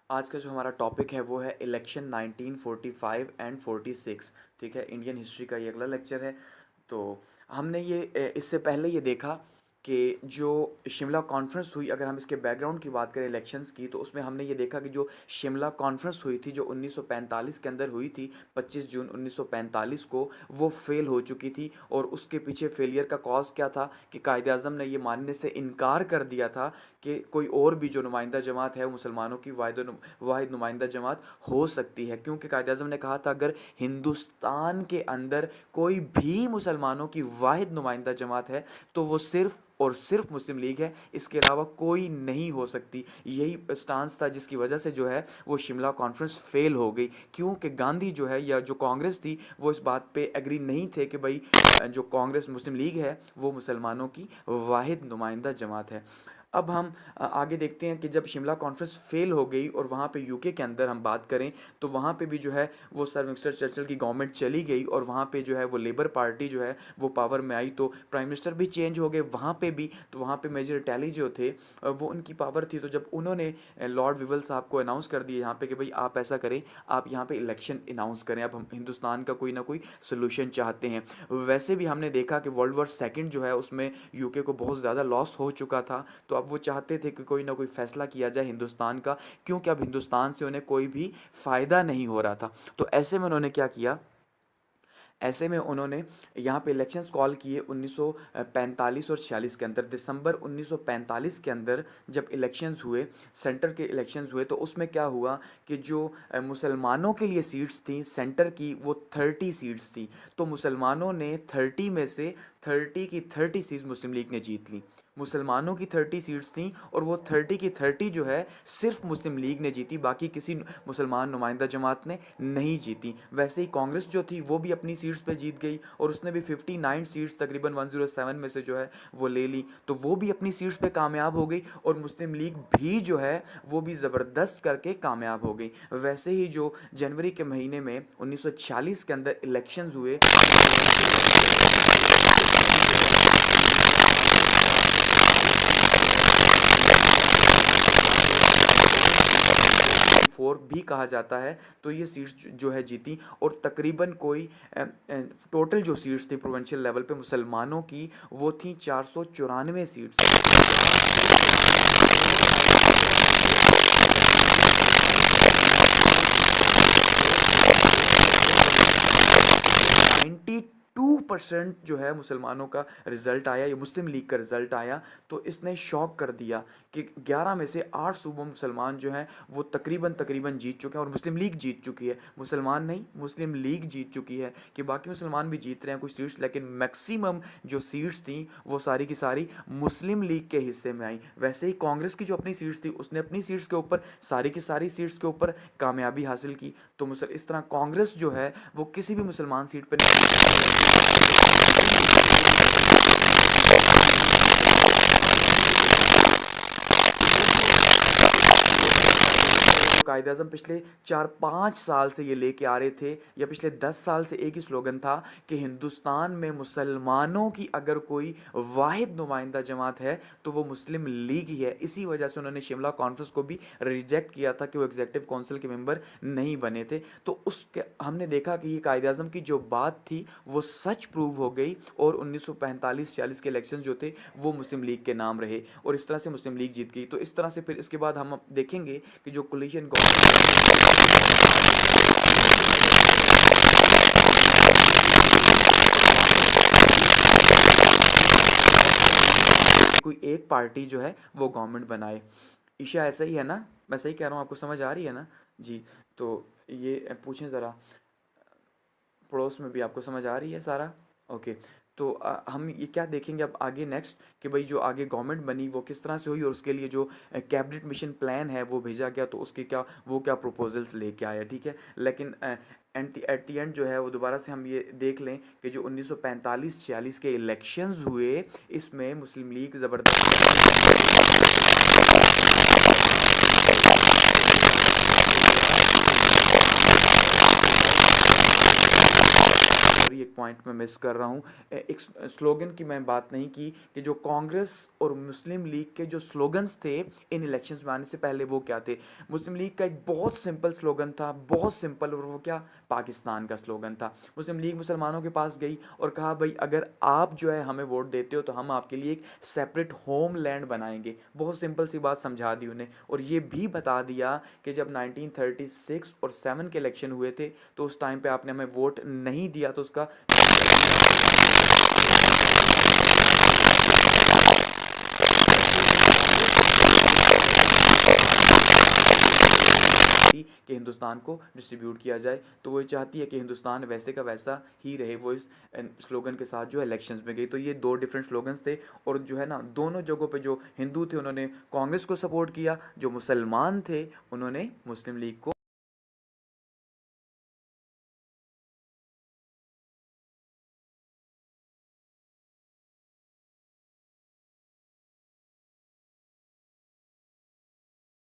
आज का जो हमारा टॉपिक है वो है इलेक्शन 1945 एंड 46। ठीक है, इंडियन हिस्ट्री का ये अगला लेक्चर है। तो हमने इससे पहले ये देखा कि जो शिमला कॉन्फ्रेंस हुई, अगर हम इसके बैकग्राउंड की बात करें इलेक्शंस की, तो उसमें हमने ये देखा कि जो शिमला कॉन्फ्रेंस हुई थी जो 1945 के अंदर हुई थी, 25 जून 1945 को, वो फेल हो चुकी थी। और उसके पीछे फेलियर का कॉज क्या था कि कायदे आज़म ने ये मानने से इनकार कर दिया था कि कोई और भी जो नुमाइंदा जमात है वो मुसलमानों की वाहिद नुमाइंदा जमात हो सकती है, क्योंकि कायदे आज़म ने कहा था अगर हिंदुस्तान के अंदर कोई भी मुसलमानों की वाहिद नुमाइंदा जमात है तो वो सिर्फ और सिर्फ मुस्लिम लीग है, इसके अलावा कोई नहीं हो सकती। यही स्टांस था जिसकी वजह से जो है वो शिमला कॉन्फ्रेंस फेल हो गई, क्योंकि गांधी जो है या जो कांग्रेस थी वो इस बात पे एग्री नहीं थे कि भाई जो कांग्रेस मुस्लिम लीग है वो मुसलमानों की वाहिद नुमाइंदा जमात है। अब हम आगे देखते हैं कि जब शिमला कॉन्फ्रेंस फेल हो गई और वहाँ पे यूके के अंदर हम बात करें तो वहाँ पे भी जो है वो सर विंस्टन चर्चिल की गवर्नमेंट चली गई और वहाँ पे जो है वो लेबर पार्टी जो है वो पावर में आई, तो प्राइम मिनिस्टर भी चेंज हो गए वहाँ पे भी। तो वहाँ पे मेजर टैली जो थे वो उनकी पावर थी। तो जब उन्होंने लॉर्ड विवल साहब को अनाउंस कर दिया यहाँ पे कि भाई आप ऐसा करें, आप यहाँ पे इलेक्शन अनाउंस करें, अब हम हिंदुस्तान का कोई ना कोई सोल्यूशन चाहते हैं। वैसे भी हमने देखा कि वर्ल्ड वॉर सेकेंड जो है उसमें यूके को बहुत ज़्यादा लॉस हो चुका था, तो अब वो चाहते थे कि कोई ना कोई फैसला किया जाए हिंदुस्तान का, क्योंकि अब हिंदुस्तान से उन्हें कोई भी फ़ायदा नहीं हो रहा था। तो ऐसे में उन्होंने क्या किया, ऐसे में उन्होंने यहाँ पे इलेक्शंस कॉल किए 1945 और 46 के अंदर। दिसंबर 1945 के अंदर जब इलेक्शंस हुए, सेंटर के इलेक्शंस हुए, तो उसमें क्या हुआ कि जो मुसलमानों के लिए सीट्स थी सेंटर की वो 30 सीट्स थी। तो मुसलमानों ने 30 में से 30 की 30 सीट्स मुस्लिम लीग ने जीत ली। मुसलमानों की 30 सीट्स थी और वो 30 की 30 जो है सिर्फ मुस्लिम लीग ने जीती, बाकी किसी मुसलमान नुमाइंदा जमात ने नहीं जीती। वैसे ही कांग्रेस जो थी वो भी अपनी सीट्स पे जीत गई और उसने भी 59 सीट्स तकरीबन 107 में से जो है वो ले ली, तो वो भी अपनी सीट्स पे कामयाब हो गई। और मुस्लिम लीग भी जो है वो भी ज़बरदस्त करके कामयाब हो गई। वैसे ही जो जनवरी के महीने में 1946 के अंदर इलेक्शंस हुए, 4 भी कहा जाता है, तो ये सीट्स जो है जीती। और तकरीबन कोई टोटल जो सीट्स थी प्रोविंशियल लेवल पे मुसलमानों की वो थी 494 सीट्स। 92% जो है मुसलमानों का रिजल्ट आया, ये मुस्लिम लीग का रिजल्ट आया। तो इसने शॉक कर दिया कि 11 में से 8 सूबों मुसलमान जो हैं वो तकरीबन तकरीबन जीत चुके हैं और मुस्लिम लीग जीत चुकी है। मुसलमान नहीं, मुस्लिम लीग जीत चुकी है, कि बाकी मुसलमान भी जीत रहे हैं कुछ सीट्स, लेकिन मैक्सिमम जो सीट्स थी वो सारी की सारी मुस्लिम लीग के हिस्से में आई। वैसे ही कांग्रेस की जो अपनी सीट्स थी उसने अपनी सीट्स के ऊपर सारी की सारी सीट्स के ऊपर कामयाबी हासिल की। तो इस तरह कांग्रेस जो है वो किसी भी मुसलमान सीट पर कायदे आज़म पिछले 4-5 साल से ये लेके आ रहे थे, या पिछले 10 साल से एक ही स्लोगन था कि हिंदुस्तान में मुसलमानों की अगर कोई वाहिद नुमाइंदा जमात है तो वो मुस्लिम लीग ही है। इसी वजह से उन्होंने शिमला कॉन्फ्रेंस को भी रिजेक्ट किया था कि वो एग्जीक्यूटिव काउंसिल के मेंबर नहीं बने थे। तो उसके हमने देखा कि ये कायदे आज़म की जो बात थी वो सच प्रूव हो गई और 1945-46 के इलेक्शन जो थे वो मुस्लिम लीग के नाम रहे और इस तरह से मुस्लिम लीग जीत गई। तो इस तरह से फिर इसके बाद हम देखेंगे कि जो कोलिशन कोई एक पार्टी जो है वो गवर्नमेंट बनाए। ईशा ऐसा ही है ना, मैं सही कह रहा हूँ, आपको समझ आ रही है ना जी? तो ये पूछें ज़रा, पड़ोस में भी आपको समझ आ रही है सारा? ओके। तो हम ये क्या देखेंगे अब आगे नेक्स्ट कि भाई जो आगे गवर्नमेंट बनी वो किस तरह से हुई और उसके लिए जो कैबिनेट मिशन प्लान है वो भेजा गया, तो उसके क्या प्रपोजल्स लेके आया, ठीक है। लेकिन एट द एंड जो है वो दोबारा से हम ये देख लें कि जो 1945-46 के इलेक्शंस हुए इसमें मुस्लिम लीग ज़बरदस्त एक पॉइंट पॉइंट मैं मिस कर रहा हूँ। एक स्लोगन की मैं बात नहीं की कि जो कांग्रेस और मुस्लिम लीग के जो स्लोगन्स थे इन इलेक्शंस में आने से पहले, वो क्या थे। मुस्लिम लीग का एक बहुत सिंपल स्लोगन था, बहुत सिंपल, और वो क्या, पाकिस्तान का स्लोगन था। मुस्लिम लीग मुसलमानों के पास गई और कहा भाई अगर आप जो है हमें वोट देते हो तो हम आपके लिए एक सेपरेट होम लैंड बनाएंगे। बहुत सिंपल सी बात समझा दी उन्हें, और ये भी बता दिया कि जब 1936 और 7 के इलेक्शन हुए थे तो उस टाइम पे आपने हमें वोट नहीं दिया, तो उसका कि हिंदुस्तान को डिस्ट्रीब्यूट किया जाए। तो वो चाहती है कि हिंदुस्तान वैसे का वैसा ही रहे। वो इस स्लोगन के साथ जो है इलेक्शंस में गई। तो ये दो डिफरेंट स्लोगन्स थे, और जो है ना, दोनों जगहों पे जो हिंदू थे उन्होंने कांग्रेस को सपोर्ट किया, जो मुसलमान थे उन्होंने मुस्लिम लीग को